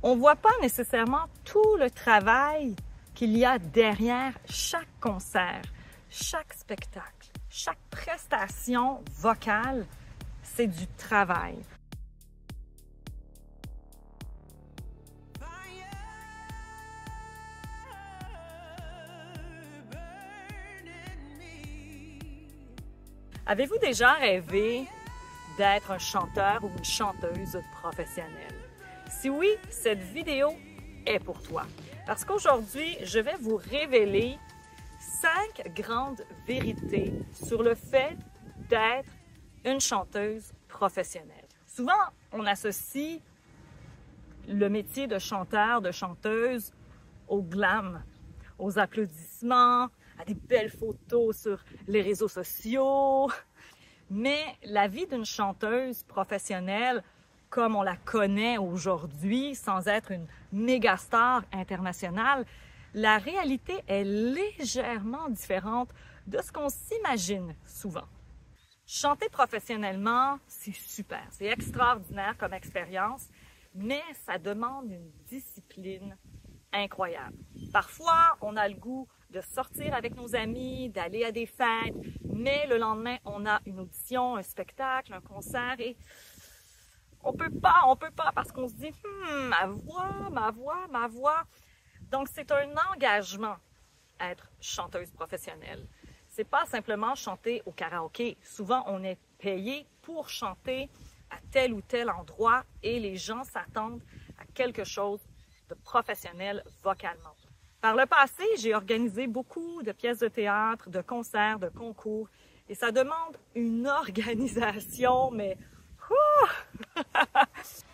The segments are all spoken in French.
On ne voit pas nécessairement tout le travail qu'il y a derrière chaque concert, chaque spectacle, chaque prestation vocale, c'est du travail. Avez-vous déjà rêvé d'être un chanteur ou une chanteuse professionnelle? Si oui, cette vidéo est pour toi. Parce qu'aujourd'hui, je vais vous révéler 5 grandes vérités sur le fait d'être une chanteuse professionnelle. Souvent, on associe le métier de chanteur, de chanteuse au glam, aux applaudissements, à des belles photos sur les réseaux sociaux. Mais la vie d'une chanteuse professionnelle, comme on la connaît aujourd'hui, sans être une méga star internationale, la réalité est légèrement différente de ce qu'on s'imagine souvent. Chanter professionnellement, c'est super, c'est extraordinaire comme expérience, mais ça demande une discipline incroyable. Parfois, on a le goût de sortir avec nos amis, d'aller à des fêtes, mais le lendemain, on a une audition, un spectacle, un concert et on peut pas parce qu'on se dit ma voix. Donc, c'est un engagement être chanteuse professionnelle. C'est pas simplement chanter au karaoké. Souvent, on est payé pour chanter à tel ou tel endroit et les gens s'attendent à quelque chose de professionnel vocalement. Par le passé, j'ai organisé beaucoup de pièces de théâtre, de concerts, de concours et ça demande une organisation, mais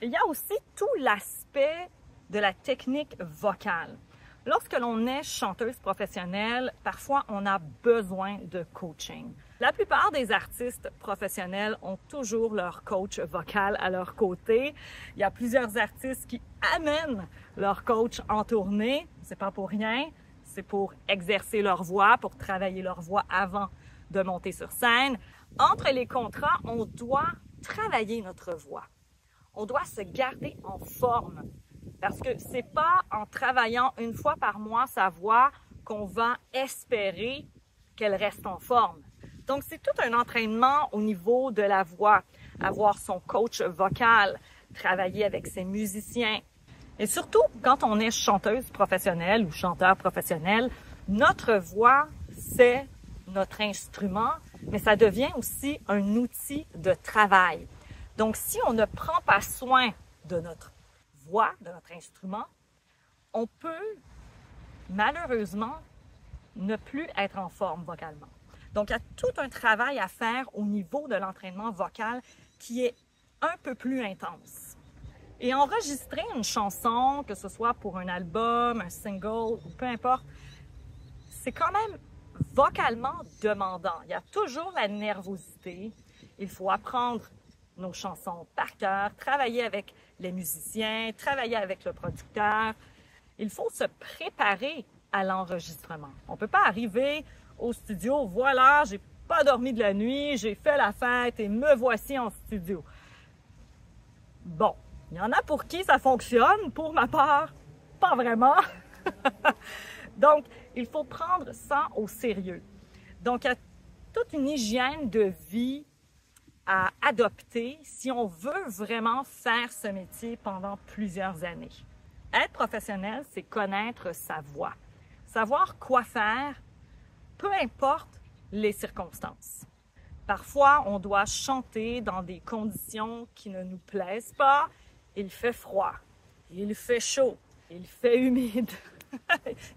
il y a aussi tout l'aspect de la technique vocale. Lorsque l'on est chanteuse professionnelle, parfois on a besoin de coaching. La plupart des artistes professionnels ont toujours leur coach vocal à leur côté. Il y a plusieurs artistes qui amènent leur coach en tournée. C'est pas pour rien, c'est pour exercer leur voix, pour travailler leur voix avant de monter sur scène. Entre les contrats, on doit travailler notre voix. On doit se garder en forme. Parce que c'est pas en travaillant une fois par mois sa voix qu'on va espérer qu'elle reste en forme. Donc, c'est tout un entraînement au niveau de la voix. Avoir son coach vocal, travailler avec ses musiciens. Et surtout, quand on est chanteuse professionnelle ou chanteur professionnel, notre voix, c'est notre instrument, mais ça devient aussi un outil de travail. Donc, si on ne prend pas soin de notre voix, de notre instrument, on peut malheureusement ne plus être en forme vocalement. Donc, il y a tout un travail à faire au niveau de l'entraînement vocal qui est un peu plus intense. Et enregistrer une chanson, que ce soit pour un album, un single ou peu importe, c'est quand même vocalement demandant. Il y a toujours la nervosité. Il faut apprendre nos chansons par cœur, travailler avec les musiciens, travailler avec le producteur. Il faut se préparer à l'enregistrement. On ne peut pas arriver au studio, voilà, j'ai pas dormi de la nuit, j'ai fait la fête et me voici en studio. Bon, il y en a pour qui ça fonctionne, pour ma part, pas vraiment. Donc, il faut prendre ça au sérieux. Donc, il y a toute une hygiène de vie à adopter si on veut vraiment faire ce métier pendant plusieurs années. Être professionnel, c'est connaître sa voix, savoir quoi faire, peu importe les circonstances. Parfois, on doit chanter dans des conditions qui ne nous plaisent pas. Il fait froid, il fait chaud, il fait humide,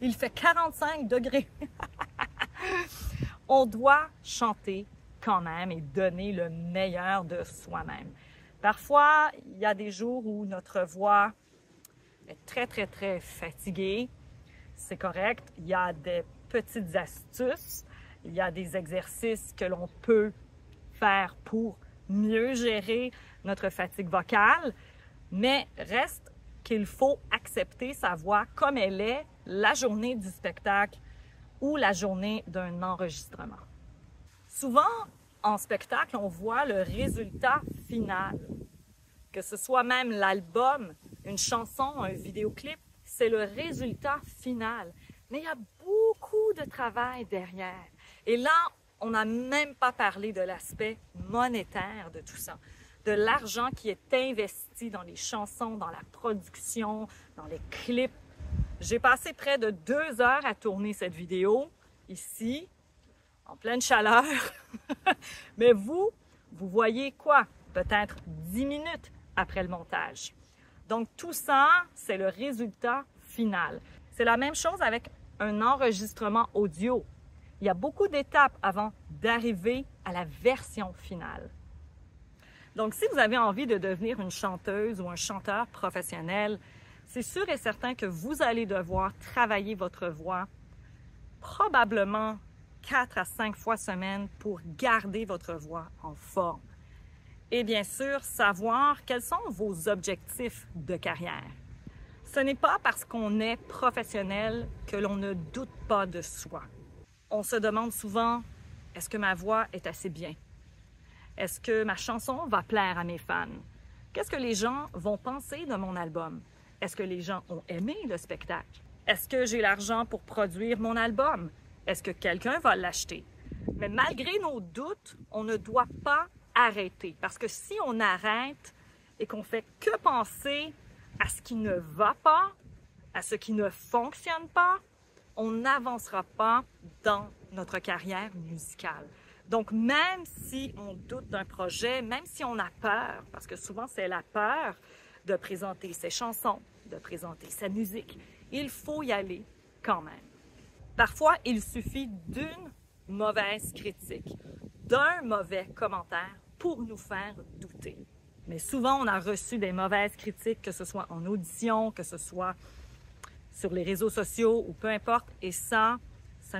il fait 45 degrés. On doit chanter quand même et donner le meilleur de soi-même. Parfois, il y a des jours où notre voix est très fatiguée. C'est correct. Il y a des petites astuces. Il y a des exercices que l'on peut faire pour mieux gérer notre fatigue vocale. Mais reste qu'il faut accepter sa voix comme elle est la journée du spectacle ou la journée d'un enregistrement. Souvent, en spectacle, on voit le résultat final. que ce soit même l'album, une chanson, un vidéoclip, c'est le résultat final. Mais il y a beaucoup de travail derrière. Et là, on n'a même pas parlé de l'aspect monétaire de tout ça, de l'argent qui est investi dans les chansons, dans la production, dans les clips. J'ai passé près de 2 heures à tourner cette vidéo, ici, en pleine chaleur. Mais vous voyez quoi? Peut-être 10 minutes après le montage. Donc tout ça, c'est le résultat final. C'est la même chose avec un enregistrement audio. Il y a beaucoup d'étapes avant d'arriver à la version finale. Donc si vous avez envie de devenir une chanteuse ou un chanteur professionnel, c'est sûr et certain que vous allez devoir travailler votre voix probablement 4 à 5 fois semaine pour garder votre voix en forme. Et bien sûr, savoir quels sont vos objectifs de carrière. Ce n'est pas parce qu'on est professionnel que l'on ne doute pas de soi. On se demande souvent, est-ce que ma voix est assez bien? Est-ce que ma chanson va plaire à mes fans? Qu'est-ce que les gens vont penser de mon album? Est-ce que les gens ont aimé le spectacle? Est-ce que j'ai l'argent pour produire mon album? Est-ce que quelqu'un va l'acheter? Mais malgré nos doutes, on ne doit pas arrêter. Parce que si on arrête et qu'on fait que penser à ce qui ne va pas, à ce qui ne fonctionne pas, on n'avancera pas dans notre carrière musicale. Donc, même si on doute d'un projet, même si on a peur, parce que souvent c'est la peur de présenter ses chansons, de présenter sa musique, il faut y aller quand même. Parfois, il suffit d'une mauvaise critique, d'un mauvais commentaire pour nous faire douter. Mais souvent, on a reçu des mauvaises critiques, que ce soit en audition, que ce soit sur les réseaux sociaux ou peu importe, et ça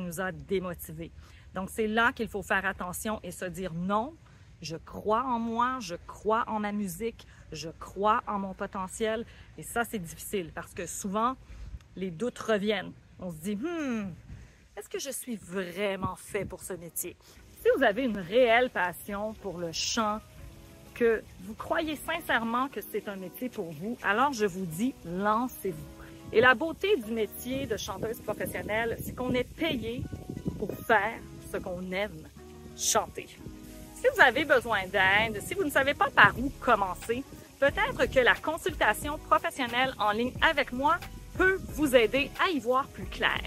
nous a démotivés. Donc, c'est là qu'il faut faire attention et se dire non, je crois en moi, je crois en ma musique, je crois en mon potentiel. Et ça, c'est difficile parce que souvent, les doutes reviennent. On se dit, est-ce que je suis vraiment fait pour ce métier? Si vous avez une réelle passion pour le chant, que vous croyez sincèrement que c'est un métier pour vous, alors je vous dis, lancez-vous. Et la beauté du métier de chanteuse professionnelle, c'est qu'on est payé pour faire ce qu'on aime, chanter. Si vous avez besoin d'aide, si vous ne savez pas par où commencer, peut-être que la consultation professionnelle en ligne avec moi peut vous aider à y voir plus clair.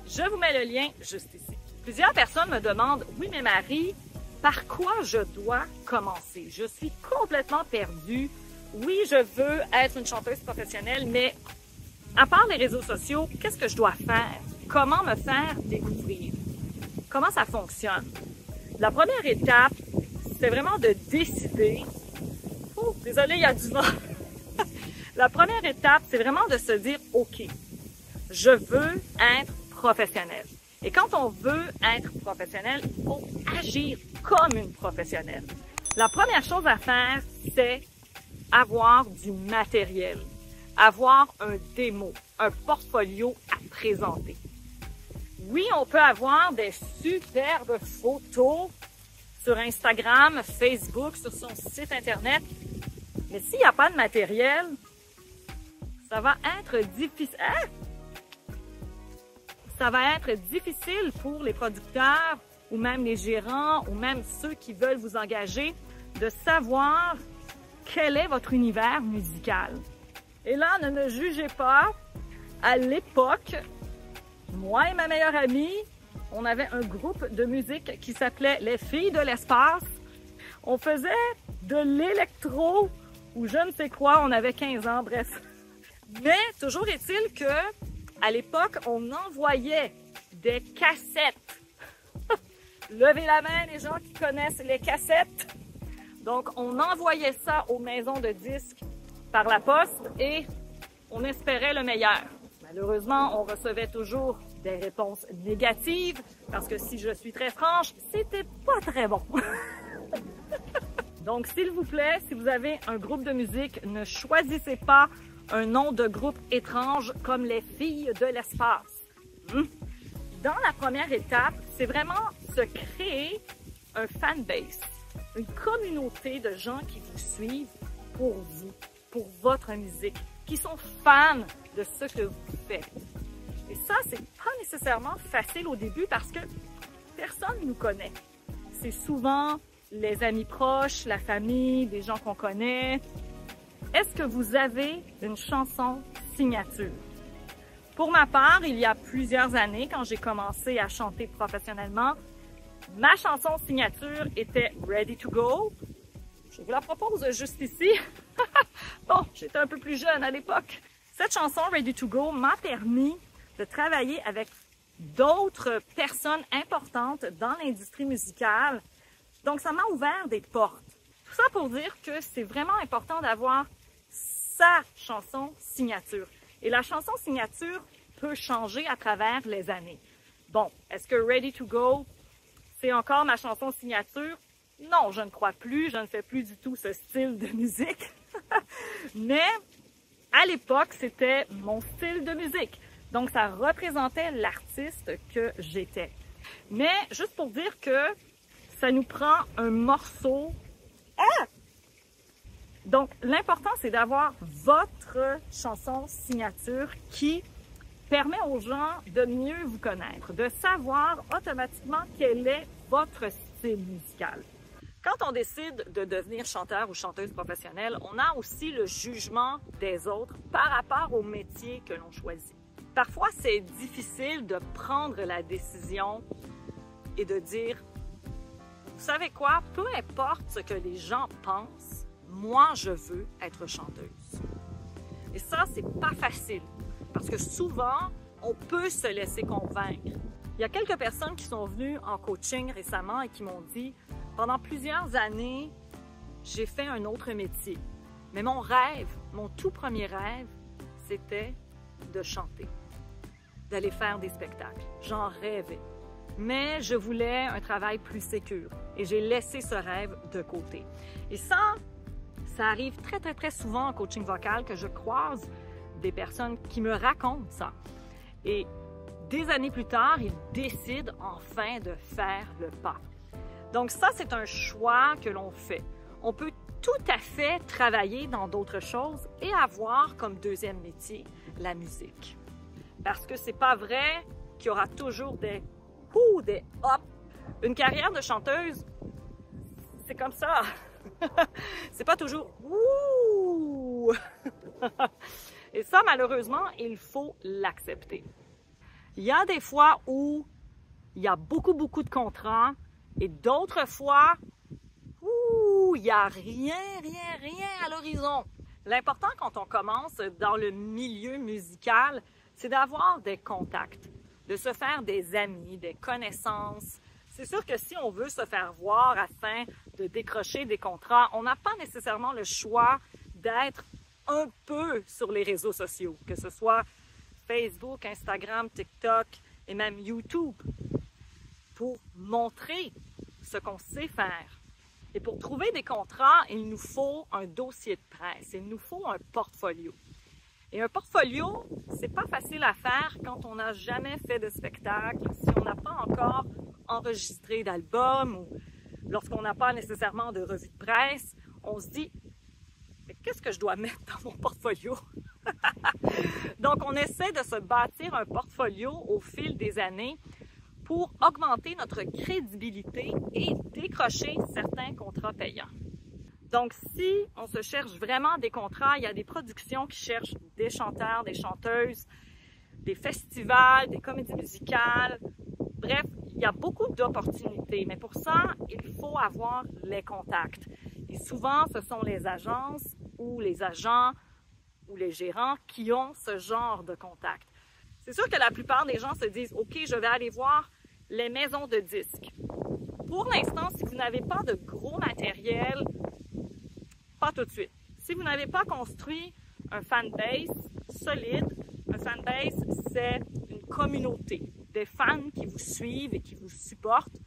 Je vous mets le lien juste ici. Plusieurs personnes me demandent, oui, mais Marie, par quoi je dois commencer? Je suis complètement perdue. Oui, je veux être une chanteuse professionnelle, mais à part les réseaux sociaux, qu'est-ce que je dois faire? Comment me faire découvrir? Comment ça fonctionne? La première étape, c'est vraiment de décider. Oh, désolé, il y a du vent. La première étape, c'est vraiment de se dire, OK, je veux être professionnel. Et quand on veut être professionnel, il faut agir comme une professionnelle. La première chose à faire, c'est avoir du matériel, avoir un démo, un portfolio à présenter. Oui, on peut avoir des superbes photos sur Instagram, Facebook, sur son site Internet, mais s'il n'y a pas de matériel, ça va être difficile. Ça va être difficile pour les producteurs ou même les gérants ou même ceux qui veulent vous engager de savoir quel est votre univers musical. Et là, ne me jugez pas. À l'époque, moi et ma meilleure amie, on avait un groupe de musique qui s'appelait Les Filles de l'espace. On faisait de l'électro ou je ne sais quoi, on avait 15 ans, bref. Mais toujours est-il que à l'époque, on envoyait des cassettes. Levez la main les gens qui connaissent les cassettes. Donc, on envoyait ça aux maisons de disques par la poste et on espérait le meilleur. Malheureusement, on recevait toujours des réponses négatives parce que si je suis très franche, c'était pas très bon. Donc, s'il vous plaît, si vous avez un groupe de musique, ne choisissez pas un nom de groupe étrange comme les Filles de l'espace. Dans la première étape, c'est vraiment se créer un fanbase, une communauté de gens qui vous suivent pour vous, pour votre musique, qui sont fans de ce que vous faites. Et ça, c'est pas nécessairement facile au début parce que personne ne nous connaît. C'est souvent les amis proches, la famille, des gens qu'on connaît. Est-ce que vous avez une chanson signature? Pour ma part, il y a plusieurs années, quand j'ai commencé à chanter professionnellement, ma chanson signature était Ready to Go. Je vous la propose juste ici. Bon, j'étais un peu plus jeune à l'époque. Cette chanson Ready to Go m'a permis de travailler avec d'autres personnes importantes dans l'industrie musicale. Donc, ça m'a ouvert des portes. Tout ça pour dire que c'est vraiment important d'avoir sa chanson signature. Et la chanson signature peut changer à travers les années. Bon, est-ce que Ready to Go, c'est encore ma chanson signature? Non, je ne crois plus. Je ne fais plus du tout ce style de musique. Mais à l'époque, c'était mon style de musique. Donc, ça représentait l'artiste que j'étais. Mais juste pour dire que ça nous prend un morceau. Ah! Donc, l'important, c'est d'avoir votre chanson signature qui permet aux gens de mieux vous connaître, de savoir automatiquement quel est votre style musical. Quand on décide de devenir chanteur ou chanteuse professionnelle, on a aussi le jugement des autres par rapport au métier que l'on choisit. Parfois, c'est difficile de prendre la décision et de dire « Vous savez quoi? Peu importe ce que les gens pensent, moi, je veux être chanteuse. » Et ça, c'est pas facile parce que souvent, on peut se laisser convaincre. Il y a quelques personnes qui sont venues en coaching récemment et qui m'ont dit « Pendant plusieurs années, j'ai fait un autre métier. Mais mon rêve, mon tout premier rêve, c'était de chanter, d'aller faire des spectacles. J'en rêvais. Mais je voulais un travail plus sécure et j'ai laissé ce rêve de côté. » Et ça arrive très souvent en coaching vocal que je croise des personnes qui me racontent ça. Et des années plus tard, ils décident enfin de faire le pas. Donc ça, c'est un choix que l'on fait. On peut tout à fait travailler dans d'autres choses et avoir comme deuxième métier la musique. Parce que c'est pas vrai qu'il y aura toujours des « des « hop ». Une carrière de chanteuse, c'est comme ça. C'est pas toujours « ouh ». Et ça, malheureusement, il faut l'accepter. Il y a des fois où il y a beaucoup de contrats et d'autres fois où il n'y a rien à l'horizon. L'important quand on commence dans le milieu musical, c'est d'avoir des contacts, de se faire des amis, des connaissances. C'est sûr que si on veut se faire voir afin de décrocher des contrats, on n'a pas nécessairement le choix d'être un peu sur les réseaux sociaux, que ce soit Facebook, Instagram, TikTok et même YouTube, pour montrer ce qu'on sait faire. Et pour trouver des contrats, il nous faut un dossier de presse, il nous faut un portfolio. Et un portfolio, c'est pas facile à faire quand on n'a jamais fait de spectacle, si on n'a pas encore enregistré d'album ou lorsqu'on n'a pas nécessairement de revue de presse, on se dit « Mais qu'est-ce que je dois mettre dans mon portfolio? » Donc, on essaie de se bâtir un portfolio au fil des années pour augmenter notre crédibilité et décrocher certains contrats payants. Donc, si on se cherche vraiment des contrats, il y a des productions qui cherchent des chanteurs, des chanteuses, des festivals, des comédies musicales. Bref, il y a beaucoup d'opportunités, mais pour ça, il faut avoir les contacts. Et souvent, ce sont les agences ou les agents ou les gérants qui ont ce genre de contacts. C'est sûr que la plupart des gens se disent « OK, je vais aller voir les maisons de disques. » Pour l'instant, si vous n'avez pas de gros matériel, pas tout de suite. Si vous n'avez pas construit un fanbase solide, un fanbase, c'est une communauté, des fans qui vous suivent et qui vous supportent.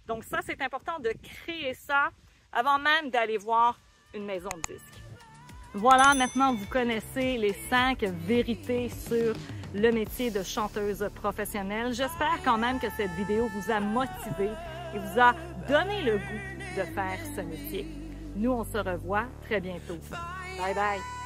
Donc ça, c'est important de créer ça avant même d'aller voir une maison de disques. Voilà, maintenant vous connaissez les 5 vérités sur le métier de chanteuse professionnelle. J'espère quand même que cette vidéo vous a motivé et vous a donné le goût de faire ce métier. Nous, on se revoit très bientôt. Bye bye!